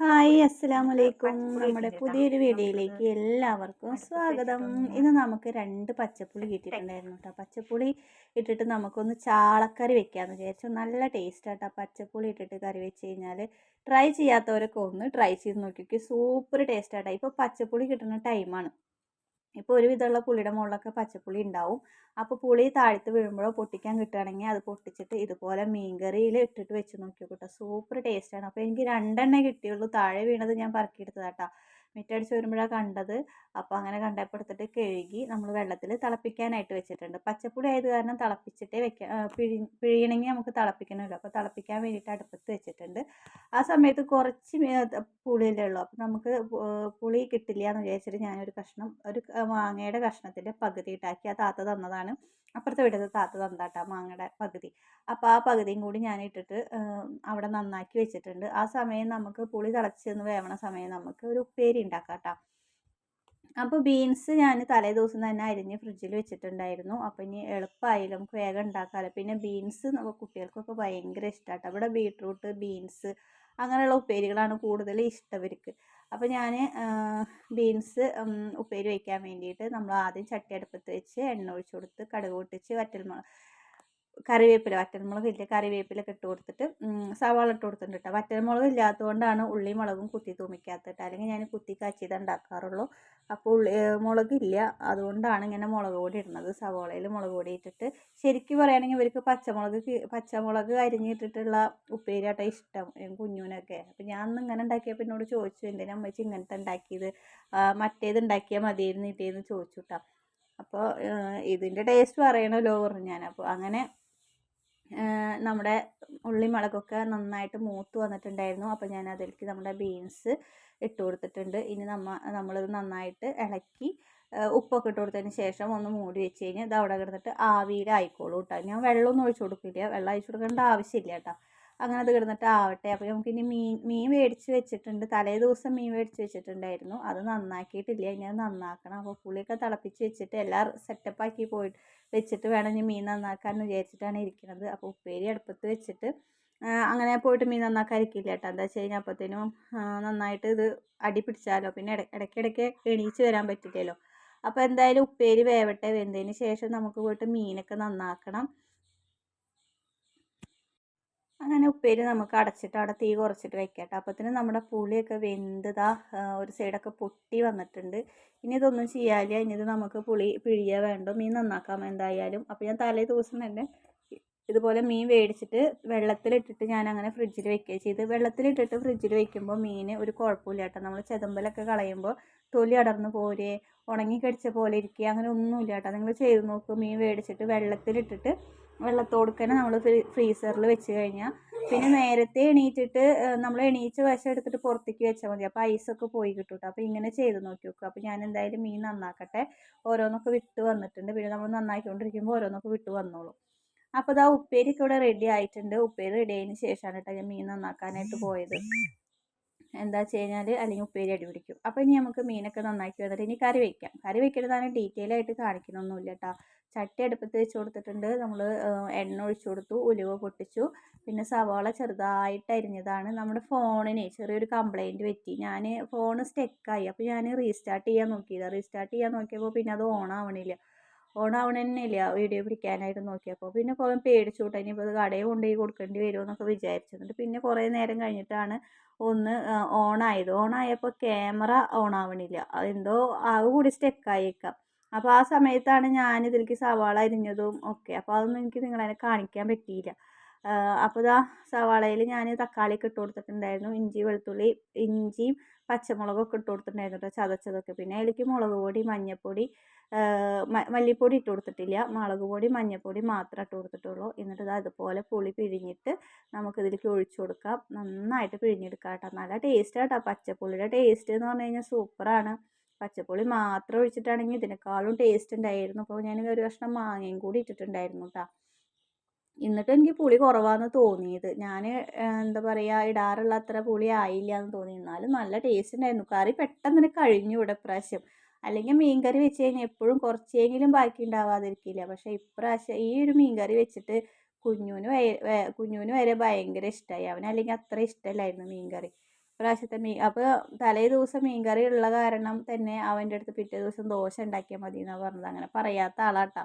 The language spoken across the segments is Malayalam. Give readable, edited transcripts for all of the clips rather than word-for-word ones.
ഹായ് അസ്സലാമലൈക്കും. നമ്മുടെ പുതിയൊരു വീഡിയോയിലേക്ക് എല്ലാവർക്കും സ്വാഗതം. ഇന്ന് നമുക്ക് 2 പച്ചപ്പുളി കിട്ടിയിട്ടുണ്ടായിരുന്നു കേട്ടോ. പച്ചപ്പുളി ഇട്ടിട്ട് നമുക്കൊന്ന് ചാളക്കറി വെക്കാമെന്ന് വിചാരിച്ചു. നല്ല ടേസ്റ്റ് ആട്ടോ പച്ചപ്പുളി ഇട്ടിട്ട് കറി വെച്ച് കഴിഞ്ഞാൽ. ട്രൈ ചെയ്യാത്തവരൊക്കെ ഒന്ന് ട്രൈ ചെയ്ത് നോക്കിക്കോ. സൂപ്പർ ടേസ്റ്റ് ആട്ടോ. ഇപ്പോൾ പച്ചപ്പുളി കിട്ടുന്ന ടൈമാണ്. ഇപ്പോൾ ഒരുവിധമുള്ള പുളിയുടെ മുകളിലൊക്കെ പച്ചപ്പുളി ഉണ്ടാവും. അപ്പോൾ പുളി താഴത്ത് വീഴുമ്പോഴോ പൊട്ടിക്കാൻ കിട്ടുകയാണെങ്കിൽ അത് പൊട്ടിച്ചിട്ട് ഇതുപോലെ മീൻകറിയിൽ ഇട്ടിട്ട് വെച്ച് നോക്കി കേട്ടോ. സൂപ്പർ ടേസ്റ്റാണ്. അപ്പോൾ എനിക്ക് 2 എണ്ണേ കിട്ടിയുള്ളൂ. താഴെ വീണത് ഞാൻ പറക്കിയെടുത്തതാട്ടോ. മിറ്റടിച്ച് വരുമ്പോഴാണ് കണ്ടത്. അപ്പോൾ അങ്ങനെ കണ്ടപ്പോൾ എടുത്തിട്ട് കഴുകി നമ്മൾ വെള്ളത്തിൽ തിളപ്പിക്കാനായിട്ട് വെച്ചിട്ടുണ്ട്. പച്ചപ്പുളി ആയത് കാരണം തിളപ്പിച്ചിട്ടേ വെക്കാം. പിഴിയണമെങ്കിൽ നമുക്ക് തിളപ്പിക്കണമല്ലോ. അപ്പോൾ തിളപ്പിക്കാൻ വേണ്ടിയിട്ട് അടുപ്പത്ത് വെച്ചിട്ടുണ്ട്. ആ സമയത്ത് കുറച്ച് പുളിയല്ലേ ഉള്ളൂ. അപ്പോൾ നമുക്ക് പുളി കിട്ടില്ല എന്ന് വിചാരിച്ചിട്ട് ഞാനൊരു കഷ്ണം മാങ്ങയുടെ കഷ്ണത്തിൻ്റെ പകുതി ഇട്ടാക്കി. ആ താത്ത തന്നതാണ്. അപ്പുറത്തെ വീട്ടിൽ താത്ത തന്നതാട്ടോ മാങ്ങയുടെ പകുതി. അപ്പോൾ ആ പകുതിയും കൂടി ഞാൻ ഇട്ടിട്ട് അവിടെ നന്നാക്കി വെച്ചിട്ടുണ്ട്. ആ സമയം നമുക്ക് പുളി തിളച്ചെന്ന് വേവണ സമയം നമുക്ക് ഒരു ഉപ്പേരി ഉണ്ടാക്കാം കേട്ടോ. അപ്പോൾ ബീൻസ് ഞാൻ തലേ ദിവസം തന്നെ അരിഞ്ഞ് ഫ്രിഡ്ജിൽ വെച്ചിട്ടുണ്ടായിരുന്നു. അപ്പോൾ ഇനി എളുപ്പമായില്ല, നമുക്ക് വേഗം ഉണ്ടാക്കാമല്ലോ. പിന്നെ ബീൻസ് കുട്ടികൾക്കൊക്കെ ഭയങ്കര ഇഷ്ടമാട്ടോ. ഇവിടെ ബീട്രൂട്ട്, ബീൻസ് അങ്ങനെയുള്ള ഉപ്പേരികളാണ് കൂടുതൽ ഇഷ്ടം ഇവർക്ക്. അപ്പോൾ ഞാൻ ബീൻസ് ഉപ്പേരി വയ്ക്കാൻ വേണ്ടിയിട്ട് നമ്മൾ ആദ്യം ചട്ടി അടുപ്പത്ത് വെച്ച് എണ്ണ ഒഴിച്ച് കൊടുത്ത് കടുക് പൊട്ടിച്ച് വറ്റൽമുളക് ഇല്ല, കറിവേപ്പിലൊക്കെ ഇട്ട് കൊടുത്തിട്ട് സവാള ഇട്ട് കൊടുത്തിട്ടുണ്ട് കേട്ടോ. വറ്റൽമുളക് ഇല്ലാത്തതുകൊണ്ടാണ് ഉള്ളി മുളകും കുത്തി തൂമിക്കാത്തത്. അല്ലെങ്കിൽ ഞാൻ കുത്തി കാച്ചിയത് ഉണ്ടാക്കാറുള്ളൂ. അപ്പോൾ മുളകില്ല, അതുകൊണ്ടാണ് ഇങ്ങനെ മുളക് പൊടി ഇടുന്നത്. സവാളയിൽ മുളക് പൊടി ഇട്ടിട്ട് ശരിക്കും പറയുകയാണെങ്കിൽ ഇവർക്ക് പച്ചമുളക് അരിഞ്ഞിട്ടിട്ടുള്ള ഉപ്പേരിയാട്ടോ ഇഷ്ടം കുഞ്ഞൂനൊക്കെ. അപ്പോൾ ഞാൻ അന്ന് ഇങ്ങനെ ഉണ്ടാക്കിയപ്പോൾ എന്നോട് ചോദിച്ചു, എന്തിനാ അമ്മച്ചി ഇങ്ങനത്തെ ഉണ്ടാക്കിയത്, മറ്റേത് ഉണ്ടാക്കിയാൽ മതിയായിരുന്നു ഇട്ടേന്ന് ചോദിച്ചു കേട്ടോ. അപ്പോൾ ഇതിൻ്റെ ടേസ്റ്റ് പറയണമല്ലോ പറഞ്ഞു ഞാൻ. അപ്പോൾ അങ്ങനെ നമ്മുടെ ഉള്ളി മുളകൊക്കെ നന്നായിട്ട് മൂത്ത് വന്നിട്ടുണ്ടായിരുന്നു. അപ്പോൾ ഞാൻ അതിലേക്ക് നമ്മുടെ ബീൻസ് ഇട്ട് കൊടുത്തിട്ടുണ്ട്. ഇനി നമ്മളിത് നന്നായിട്ട് ഇളക്കി ഉപ്പൊക്കെ ഇട്ട് കൊടുത്തതിന് ശേഷം ഒന്ന് മൂടി വെച്ച് കഴിഞ്ഞാൽ ഇത് അവിടെ കിടന്നിട്ട് ആവിയിലായിക്കോളൂ കേട്ടോ. ഞാൻ വെള്ളമൊന്നും ഒഴിച്ച് കൊടുക്കില്ല, വെള്ളം ഒഴിച്ച് കൊടുക്കേണ്ട ആവശ്യമില്ല കേട്ടോ. അങ്ങനെ അത് കിടന്നിട്ട് ആവട്ടെ. അപ്പോൾ നമുക്കിനി മീൻ മേടിച്ച് വെച്ചിട്ടുണ്ട്. തലേ ദിവസം മീൻ മേടിച്ച് വെച്ചിട്ടുണ്ടായിരുന്നു, അത് നന്നാക്കിയിട്ടില്ല, ഇനി അത് നന്നാക്കണം. അപ്പോൾ പുളിയൊക്കെ തിളപ്പിച്ച് വെച്ചിട്ട് എല്ലാം സെറ്റപ്പാക്കി വെച്ചിട്ട് വേണം ഇനി മീൻ നന്നാക്കാമെന്ന് വിചാരിച്ചിട്ടാണ് ഇരിക്കുന്നത്. അപ്പോൾ ഉപ്പേരി അടുപ്പത്ത് വെച്ചിട്ട് അങ്ങനെ പോയിട്ട് മീൻ നന്നാക്കാതിരിക്കില്ല കേട്ടോ. എന്താ വെച്ച് കഴിഞ്ഞാൽ അപ്പോഴത്തേനും നന്നായിട്ട് ഇത് അടി പിടിച്ചാലോ, പിന്നെ ഇടയ്ക്കിടയ്ക്ക് എണീച്ച് വരാൻ പറ്റില്ലല്ലോ. അപ്പോൾ എന്തായാലും ഉപ്പേരി വേവട്ടെ. വെന്തതിന് ശേഷം നമുക്ക് പോയിട്ട് മീനൊക്കെ നന്നാക്കണം. അങ്ങനെ ഉപ്പേരി നമുക്ക് അടച്ചിട്ട് അവിടെ തീ കുറച്ചിട്ട് വെക്കാം കേട്ടോ. അപ്പോഴത്തേനും നമ്മുടെ പുളിയൊക്കെ വെന്തതാ ഒരു സൈഡൊക്കെ പൊട്ടി വന്നിട്ടുണ്ട്. ഇനി ഇതൊന്നും ചെയ്യാനില്ല, ഇനി ഇത് നമുക്ക് പുളി പിഴിയുക വേണ്ട, മീൻ നന്നാക്കാം എന്തായാലും. അപ്പോൾ ഞാൻ തലേ ദിവസം തന്നെ ഇതുപോലെ മീൻ മേടിച്ചിട്ട് വെള്ളത്തിലിട്ടിട്ട് ഞാൻ അങ്ങനെ ഫ്രിഡ്ജിൽ വെക്കുകയും ചെയ്ത്. വെള്ളത്തിലിട്ടിട്ട് ഫ്രിഡ്ജിൽ വെക്കുമ്പോൾ മീൻ ഒരു കുഴപ്പമില്ല കേട്ടോ. നമ്മൾ ചെതമ്പലൊക്കെ കളയുമ്പോൾ തൊലി അടർന്ന് പോരെ, ഉണങ്ങി കടിച്ച പോലെ ഇരിക്കുക, അങ്ങനെ ഒന്നുമില്ല കേട്ടോ. നിങ്ങൾ ചെയ്ത് നോക്കും. മീൻ മേടിച്ചിട്ട് വെള്ളത്തിലിട്ടിട്ട് വെള്ളത്തോടുക്കനെ നമ്മൾ ഫ്രീസറിൽ വെച്ച് കഴിഞ്ഞാൽ പിന്നെ നേരത്തെ എണീറ്റിട്ട് നമ്മൾ എണീച്ച് വശം എടുത്തിട്ട് പുറത്തേക്ക് വെച്ചാൽ മതി. അപ്പോൾ ഐസൊക്കെ പോയി കിട്ടും കേട്ടോ. അപ്പോൾ ഇങ്ങനെ ചെയ്ത് നോക്കി നോക്കുക. അപ്പോൾ ഞാൻ എന്തായാലും മീൻ നന്നാക്കട്ടെ. ഓരോന്നൊക്കെ വിട്ട് വന്നിട്ടുണ്ട്, പിന്നെ നമ്മൾ നന്നാക്കിക്കൊണ്ടിരിക്കുമ്പോൾ ഓരോന്നൊക്കെ വിട്ട് വന്നോളും. അപ്പോൾ ഇതാ ഉപ്പേരിയൊക്കെ ഇവിടെ റെഡി ആയിട്ടുണ്ട്. ഉപ്പേരി റെഡി ആയതിന് ശേഷമാണ് കേട്ടോ ഞാൻ മീൻ നന്നാക്കാനായിട്ട് പോയത്. എന്താ വെച്ച് കഴിഞ്ഞാൽ അല്ലെങ്കിൽ ഉപ്പേരി അടി പിടിക്കും. അപ്പോൾ ഇനി നമുക്ക് മീനൊക്കെ നന്നാക്കി വന്നിട്ട് ഇനി കറി വയ്ക്കാം. കറി വെക്കുന്നതാണ് ഡീറ്റെയിൽ ആയിട്ട് കാണിക്കണമൊന്നുമില്ല കേട്ടോ. ചട്ടി അടുപ്പത്ത് വെച്ച് കൊടുത്തിട്ടുണ്ട്. നമ്മൾ എണ്ണ ഒഴിച്ചു കൊടുത്തു, ഉലുവ പൊട്ടിച്ചു, പിന്നെ സവാള ചെറുതായിട്ട് അരിഞ്ഞതാണ്. നമ്മുടെ ഫോണിന് ചെറിയൊരു കംപ്ലൈൻറ്റ് പറ്റി. ഞാൻ ഫോൺ സ്റ്റക്കായി. അപ്പോൾ ഞാൻ റീസ്റ്റാർട്ട് ചെയ്യാൻ നോക്കിയപ്പോൾ പിന്നെ അത് ഓണാവണില്ല വീഡിയോ പിടിക്കാനായിട്ട് നോക്കിയപ്പോൾ. പിന്നെ കുറേ പേടിച്ചു കേട്ടോ, ഇനിയിപ്പോൾ അത് കടയിൽ കൊണ്ടുപോയി കൊടുക്കേണ്ടി വരുമോ എന്നൊക്കെ വിചാരിച്ചിട്ടുണ്ട്. പിന്നെ കുറേ നേരം കഴിഞ്ഞിട്ടാണ് ഒന്ന് ഓണായപ്പോൾ ക്യാമറ ഓണാവണില്ല, അതെന്തോ ആകെ കൂടി സ്റ്റക്കായേക്കാം. അപ്പോൾ ആ സമയത്താണ് ഞാൻ ഇതിലേക്ക് സവാള അരിഞ്ഞതും ഒക്കെ. അപ്പോൾ അതൊന്നും എനിക്ക് നിങ്ങളതിനെ കാണിക്കാൻ പറ്റിയില്ല. അപ്പോൾ ഇതാ സവാളയിൽ ഞാൻ തക്കാളിയൊക്കെ ഇട്ട് കൊടുത്തിട്ടുണ്ടായിരുന്നു. ഇഞ്ചിയും പച്ചമുളകൊക്കെ ഇട്ട് കൊടുത്തിട്ടുണ്ടായിരുന്നു കേട്ടോ, ചതച്ചതൊക്കെ. പിന്നെ അതിലേക്ക് മുളക് പൊടി, മഞ്ഞൾപ്പൊടി, മല്ലിപ്പൊടി ഇട്ട് കൊടുത്തിട്ടില്ല, മുളക് പൊടി, മഞ്ഞൾപ്പൊടി മാത്രമേ ഇട്ട് കൊടുത്തിട്ടുള്ളൂ. എന്നിട്ട് ഇത് അതുപോലെ പുളി പിഴിഞ്ഞിട്ട് നമുക്കിതിലേക്ക് ഒഴിച്ചു കൊടുക്കാം. നന്നായിട്ട് പിഴിഞ്ഞെടുക്കാം കേട്ടോ. നല്ല ടേസ്റ്റ് കേട്ടോ. പച്ചപ്പുളിയുടെ ടേസ്റ്റ് എന്ന് പറഞ്ഞു കഴിഞ്ഞാൽ സൂപ്പറാണ്. പച്ചപ്പുളി മാത്രം ഒഴിച്ചിട്ടാണെങ്കിൽ ഇതിനേക്കാളും ടേസ്റ്റ് ഉണ്ടായിരുന്നു. അപ്പോൾ ഞാൻ ഒരു കഷ്ണം മാങ്ങയും കൂടി ഇട്ടിട്ടുണ്ടായിരുന്നു കേട്ടോ. എന്നിട്ട് എനിക്ക് പുളി കുറവാണെന്ന് തോന്നിയത്. ഞാൻ എന്താ പറയുക, ഇടാറുള്ള അത്ര പുളി ആയില്ല എന്ന് തോന്നി. എന്നാലും നല്ല ടേസ്റ്റ് ഉണ്ടായിരുന്നു. കറി പെട്ടെന്ന് കഴിഞ്ഞു ഇവിടെ ഇപ്രാവശ്യം. അല്ലെങ്കിൽ മീൻ കറി വെച്ച് കഴിഞ്ഞാൽ എപ്പോഴും കുറച്ചെങ്കിലും ബാക്കി ഉണ്ടാവാതിരിക്കില്ല. പക്ഷേ ഇപ്രാവശ്യം ഈ ഒരു മീൻ കറി വെച്ചിട്ട് കുഞ്ഞൂന് വരെ ഭയങ്കര ഇഷ്ടമായി. അവനല്ലെങ്കിൽ അത്ര ഇഷ്ടമല്ലായിരുന്നു മീൻ കറി. ഇപ്രാവശ്യത്തെ അപ്പോൾ തലേ ദിവസം മീൻകറി ഉള്ള കാരണം തന്നെ അവൻ്റെ അടുത്ത് പിറ്റേ ദിവസം ദോശ ഉണ്ടാക്കിയാൽ മതി എന്നാണ് പറഞ്ഞത്. അങ്ങനെ പറയാത്ത ആളാട്ടോ.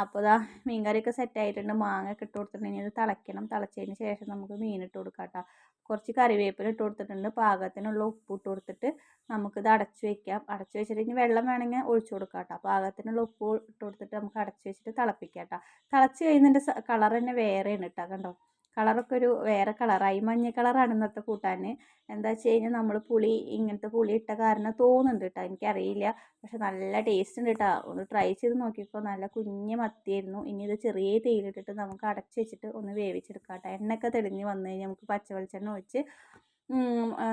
അപ്പോൾ ഇതാ മീൻകറിയൊക്കെ സെറ്റായിട്ടുണ്ട്. മാങ്ങ ഒക്കെ ഇട്ട് കൊടുത്തിട്ടുണ്ടെങ്കിൽ ഇത് തിളയ്ക്കണം. തിളച്ചതിന് ശേഷം നമുക്ക് മീനിട്ട് കൊടുക്കാം കേട്ടോ. കുറച്ച് കറിവേപ്പില ഇട്ട് കൊടുത്തിട്ടുണ്ട്. പാകത്തിനുള്ള ഉപ്പ് ഇട്ട് കൊടുത്തിട്ട് നമുക്കിത് അടച്ചു വയ്ക്കാം. അടച്ചു വെച്ചിട്ട് ഇനി വെള്ളം വേണമെങ്കിൽ ഒഴിച്ചു കൊടുക്കാം കേട്ടോ. പാകത്തിനുള്ള ഉപ്പ് ഇട്ട് കൊടുത്തിട്ട് നമുക്ക് അടച്ചു വെച്ചിട്ട് തിളപ്പിക്കാം കേട്ടോ. തിളച്ച് കഴിയുന്നതിൻ്റെ കളർ തന്നെ വേറെയാണ് കേട്ടോ. കണ്ടോ, കളറൊക്കെ ഒരു വേറെ കളറായി. മഞ്ഞ കളറാണ് ഇന്നത്തെ കൂട്ടാൻ. എന്താ വെച്ച് കഴിഞ്ഞാൽ നമ്മൾ ഇങ്ങനത്തെ പുളി ഇട്ട കാരണം തോന്നുന്നുണ്ട് കേട്ടോ, എനിക്കറിയില്ല. പക്ഷെ നല്ല ടേസ്റ്റ് ഉണ്ട് കേട്ടോ. ഒന്ന് ട്രൈ ചെയ്ത് നോക്കിയപ്പോൾ നല്ല കുഞ്ഞ് മത്തിയായിരുന്നു. ഇനി ഇത് ചെറിയ തേയിലിട്ടിട്ട് നമുക്ക് അടച്ച് വെച്ചിട്ട് ഒന്ന് വേവിച്ചെടുക്കാം കേട്ടോ. എണ്ണയൊക്കെ തെളിഞ്ഞ് വന്നു കഴിഞ്ഞാൽ നമുക്ക് പച്ച വെളിച്ചെണ്ണ ഒഴിച്ച്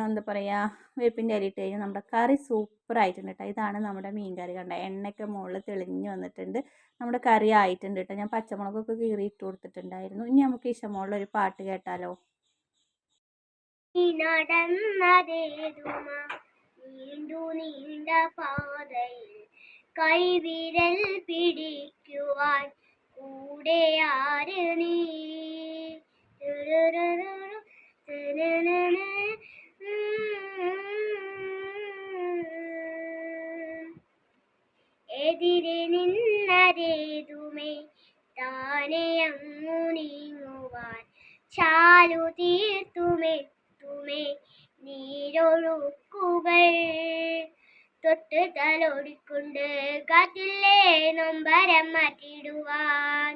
എന്താ പറയുക, വേപ്പിൻ്റെ ഇല ഇട്ട് കഴിഞ്ഞാൽ നമ്മുടെ കറി സൂപ്പറായിട്ടുണ്ട് കേട്ടോ. ഇതാണ് നമ്മുടെ മീൻ കറി. കണ്ട എണ്ണയൊക്കെ മുകളിൽ തെളിഞ്ഞ് വന്നിട്ടുണ്ട്. നമ്മുടെ കറി ആയിട്ടുണ്ട് കേട്ടോ. ഞാൻ പച്ചമുളകൊക്കെ കീറി ഇട്ട് കൊടുത്തിട്ടുണ്ടായിരുന്നു. ഇനി നമുക്ക് ഇഷ്ടമുള്ളൊരു പാട്ട് കേട്ടാലോ. നീണ്ട പാതയിൽ കൈവിരൽ പിടിക്കുവാൻ കൂടെ ആര് നീ, എതിരെ നിന്നതേതുമേ താനെ അങ്ങു നീങ്ങുവാൻ ചാലു തീർത്തുമെത്തുമേ നീരൊഴുക്കുകൾ തൊട്ട് തലോടിക്കൊണ്ട് കാറ്റില്ലേ നൊമ്പരം മാറ്റിടുവാൻ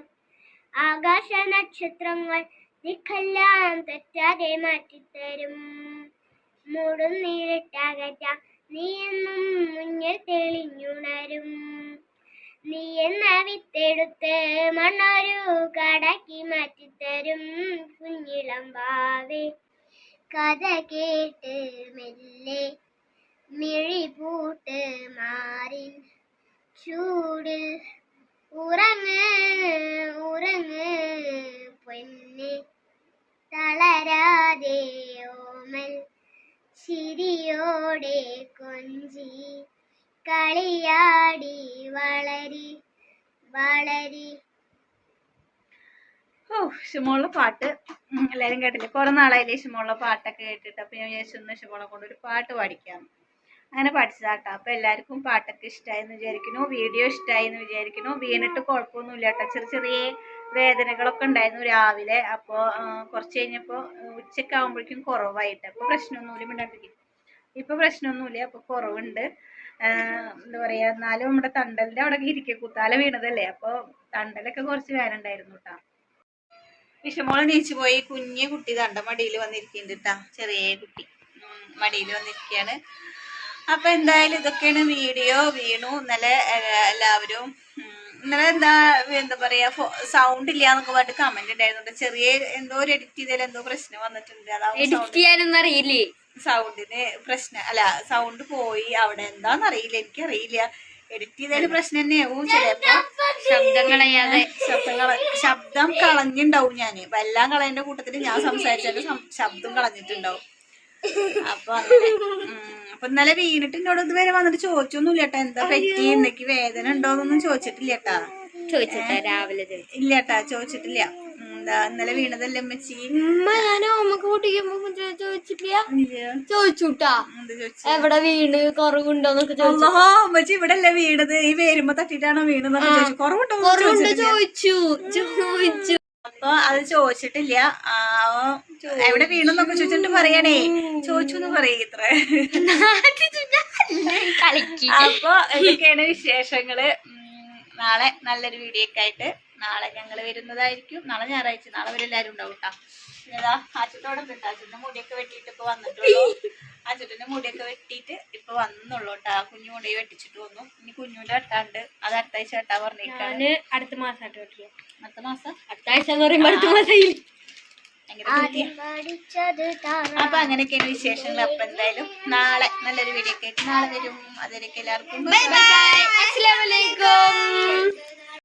ആകാശ നക്ഷത്രങ്ങൾ ദിക്കെല്ലാം തെറ്റാതെ മാറ്റിത്തരും. മൂടുന്നീരിട്ടകറ്റ നീ എന്നും മുന്നിൽ തെളിഞ്ഞുണരും. നീ എന്ന വിത്തെടുത്ത് മണ്ണൊരു കടക്കി മാറ്റിത്തരും. കുഞ്ഞിളം വാവേ കഥ കേട്ട് മെല്ലെ മിഴി പൂട്ട് മാറി ചൂടിൽ ഉറങ്ങ് ഉറങ്ങ് പൊന്നെ തളരാതെ ഓമൽ ചിരിയോടെ കൊഞ്ചി കളിയാടി വളരി വളരി. ഇഷ്ടമുള്ള പാട്ട് എല്ലാവരും കേട്ടില്ലേ? കുറെ നാളായില്ലേ ഇഷ്ടമുള്ള പാട്ടൊക്കെ കേട്ടിട്ട്. അപ്പം ഞാൻ വിചാരിച്ചു ഇഷ്ടമുള്ള കൊണ്ട് ഒരു പാട്ട് പാടിക്കാം. അങ്ങനെ പഠിച്ചതാട്ടോ. അപ്പം എല്ലാവർക്കും പാട്ടൊക്കെ ഇഷ്ടമായെന്ന് വിചാരിക്കുന്നു. വീഡിയോ ഇഷ്ടമായെന്ന് വിചാരിക്കുന്നു. വീണിട്ട് കുഴപ്പമൊന്നുമില്ല കേട്ടോ. ചെറിയ ചെറിയ വേദനകളൊക്കെ ഉണ്ടായിരുന്നു രാവിലെ. അപ്പോൾ കുറച്ച് കഴിഞ്ഞപ്പോൾ ഉച്ചയ്ക്ക് ആകുമ്പോഴേക്കും കുറവായിട്ട്. അപ്പോൾ പ്രശ്നമൊന്നുമില്ല, മിണ്ടാണ്ടിരിക്കും. ഇപ്പോൾ പ്രശ്നമൊന്നുമില്ല, അപ്പോൾ കുറവുണ്ട്. എന്താ പറയുക, എന്നാലും നമ്മുടെ തണ്ടലിൻ്റെ അവിടെ ഇരിക്കുക, കുത്താല വീണതല്ലേ. അപ്പോൾ തണ്ടലൊക്കെ കുറച്ച് വേദന ഉണ്ടായിരുന്നു കേട്ടോ. വിഷമോള് നീച്ചു പോയി. കുഞ്ഞു കുട്ടി തണ്ട മടിയിൽ വന്നിരിക്കുന്നുണ്ട് കേട്ടോ. ചെറിയ കുട്ടി മടിയിൽ വന്നിരിക്കുകയാണ്. അപ്പം എന്തായാലും ഇതൊക്കെയാണ് വീഡിയോ. വീണു ഇന്നലെ എല്ലാവരും ഇന്നലെ എന്താ പറയുക, സൗണ്ട് ഇല്ല എന്നൊക്കെ പറഞ്ഞിട്ട് കമന്റ് ഉണ്ടായിരുന്നു. ചെറിയ എന്തോ ഒരു എഡിറ്റ് ചെയ്താലും എന്തോ പ്രശ്നം വന്നിട്ടുണ്ട്. അതാവുമ്പോ സൗണ്ടിന് പ്രശ്നം അല്ല, സൗണ്ട് പോയി അവിടെ. എന്താന്നറിയില്ല, എനിക്കറിയില്ല. എഡിറ്റ് ചെയ്താലും പ്രശ്നം തന്നെയാവും ചിലപ്പോ. ശബ്ദം കളഞ്ഞിണ്ടാവും. ഞാൻ എല്ലാം കളയേണ്ട കൂട്ടത്തിൽ ഞാൻ സംസാരിച്ചാലും ശബ്ദം കളഞ്ഞിട്ടുണ്ടാവും. അപ്പൊ അങ്ങനെ അപ്പൊ ഇന്നലെ വീണിട്ട് എന്നോട് ഇതുവരെ വന്നിട്ട് ചോദിച്ചൊന്നുമില്ല കേട്ടാ, എന്താ പറ്റി, എന്തൊക്കെ വേദന ഉണ്ടോന്നൊന്നും ചോദിച്ചിട്ടില്ല കേട്ടാ. രാവിലെ ഇല്ല കേട്ടാ, ചോദിച്ചിട്ടില്ല. എന്താ ഇന്നലെ വീണതല്ലേ അമ്മച്ചി? ചോദിച്ചുട്ടാ എവിടെ വീണ് കുറവുണ്ടോന്നൊക്കെ അമ്മച്ചി ഇവിടെ അല്ലേ വീണത്, ഈ വരുമ്പോ തട്ടിട്ടാണോ വീണെന്നൊക്കെ ചോദിച്ചു. കുറവുണ്ടോ ചോദിച്ചു. അപ്പൊ അത് ചോദിച്ചിട്ടില്ല. എവിടെ വീണെന്നൊക്കെ ചോദിച്ചിട്ട് പറയണേ, ചോദിച്ചു എന്ന് പറയും ഇത്ര. അപ്പൊ ഇതൊക്കെയാണ് വിശേഷങ്ങള്. നാളെ നല്ലൊരു വീഡിയോ ഒക്കെ ആയിട്ട് നാളെ ഞങ്ങൾ വരുന്നതായിരിക്കും. നാളെ ഞായറാഴ്ച, നാളെ അവരെല്ലാരും ഉണ്ടാവും കേട്ടോ. ഏതാ ആച്ചത്തോടെ കിട്ടാ, അച്ഛൻ്റെ മുടിയൊക്കെ വെട്ടിയിട്ട് ഇപ്പൊ വന്നിട്ടുള്ളൂ. അച്ഛൻ്റെ മുടിയൊക്കെ വെട്ടിയിട്ട് ഇപ്പൊ വന്നുള്ളൂ കേട്ടാ. കുഞ്ഞു മുടി വെട്ടിച്ചിട്ട് വന്നു. ഇനി കുഞ്ഞുവിന്റെ വെട്ടാണ്ട്, അത് അടുത്ത ആഴ്ച വെട്ടാ പറഞ്ഞിരിക്കാണ്. അടുത്ത മാസം അടുത്ത മാസം അടുത്ത ആഴ്ച എന്ന് പറയുമ്പോ അടുത്ത മാസം. അപ്പൊ അങ്ങനെയൊക്കെയാണ് വിശേഷങ്ങൾ. അപ്പൊ എന്തായാലും നാളെ നല്ലൊരു വീഡിയോ ഒക്കെ ആയിട്ട് നാളെ വരും. അതുവരെയൊക്കെ എല്ലാവർക്കും ബൈ ബൈ. അസ്സലാമു അലൈക്കും.